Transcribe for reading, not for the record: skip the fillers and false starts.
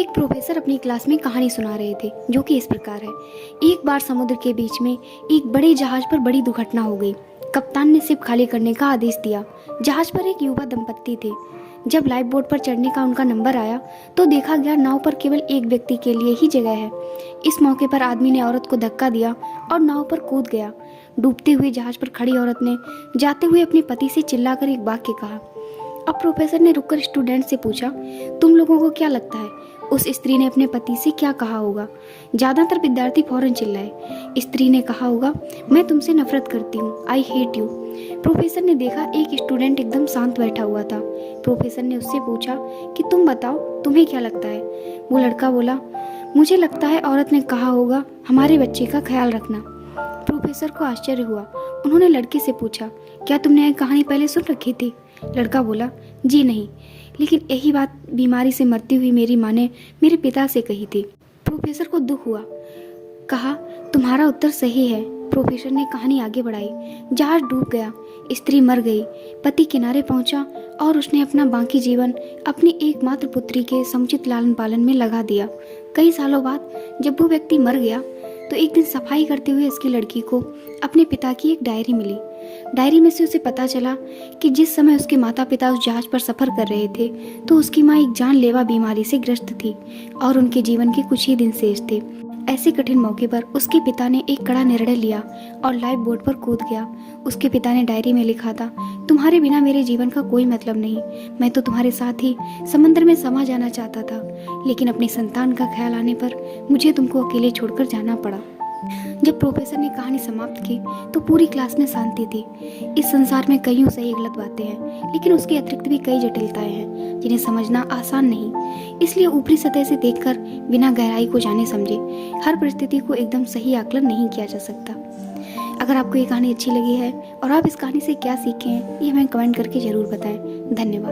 एक प्रोफेसर अपनी क्लास में कहानी सुना रहे थे जो कि इस प्रकार है। एक बार समुद्र के बीच में एक बड़े जहाज पर बड़ी दुर्घटना हो गई। कप्तान ने शिप खाली करने का आदेश दिया। जहाज पर एक युवा दंपत्ति थे। जब लाइफ बोट पर चढ़ने का उनका नंबर आया तो देखा गया नाव पर केवल एक व्यक्ति के लिए ही जगह है। इस मौके पर आदमी ने औरत को धक्का दिया और नाव पर कूद गया। डूबते हुए जहाज पर खड़ी औरत ने जाते हुए अपने पति से चिल्लाकर एक वाक्य कहा। अब प्रोफेसर ने रुककर स्टूडेंट से पूछा, तुम लोगों को क्या लगता है उस स्त्री ने अपने पति से क्या कहा होगा? ज्यादातर विद्यार्थी फौरन चिल्लाए। स्त्री ने कहा होगा, मैं तुमसे नफरत करती हूँ, आई हेट यू। प्रोफेसर ने देखा एक स्टूडेंट एकदम शांत बैठा हुआ था। प्रोफेसर ने उससे पूछा कि तुम बताओ तुम्हें क्या लगता है? वो लड़का बोला, मुझे लगता है औरत ने कहा होगा हमारे बच्चे का ख्याल रखना। प्रोफेसर को आश्चर्य हुआ। उन्होंने लड़के से पूछा, क्या तुमने यह कहानी पहले सुन रखी थी? लड़का बोला, जी नहीं, लेकिन यही बात बीमारी से मरती हुई मेरी माँ ने मेरे पिता से कही थी। प्रोफेसर को दुख हुआ। कहा, तुम्हारा उत्तर सही है। प्रोफेसर ने कहानी आगे बढ़ाई। जहाज डूब गया, स्त्री मर गई, पति किनारे पहुंचा और उसने अपना बाकी जीवन अपनी एकमात्र पुत्री के समुचित लालन पालन में लगा दिया। कई सालों बाद जब वो व्यक्ति मर गया तो एक दिन सफाई करते हुए उसकी लड़की को अपने पिता की एक डायरी मिली। डायरी में से उसे पता चला कि जिस समय उसके माता पिता उस जहाज पर सफर कर रहे थे तो उसकी माँ एक जानलेवा बीमारी से ग्रस्त थी और उनके जीवन के कुछ ही दिन शेष थे। ऐसे कठिन मौके पर उसके पिता ने एक कड़ा निर्णय लिया और लाइफ बोट पर कूद गया। उसके पिता ने डायरी में लिखा था, तुम्हारे बिना मेरे जीवन का कोई मतलब नहीं। मैं तो तुम्हारे साथ ही समंदर में समा जाना चाहता था, लेकिन अपनी संतान का ख्याल आने पर मुझे तुमको अकेले छोड़कर जाना पड़ा। जब प्रोफेसर ने कहानी समाप्त की तो पूरी क्लास में शांति थी। इस संसार में कईयों सही गलत बातें हैं, लेकिन उसके अतिरिक्त भी कई जटिलताएं हैं जिन्हें समझना आसान नहीं। इसलिए ऊपरी सतह से देखकर बिना गहराई को जाने समझे हर परिस्थिति को एकदम सही आकलन नहीं किया जा सकता। अगर आपको ये कहानी अच्छी लगी है और आप इस कहानी से क्या सीखे हैं, ये हमें कमेंट करके जरूर बताएं। धन्यवाद।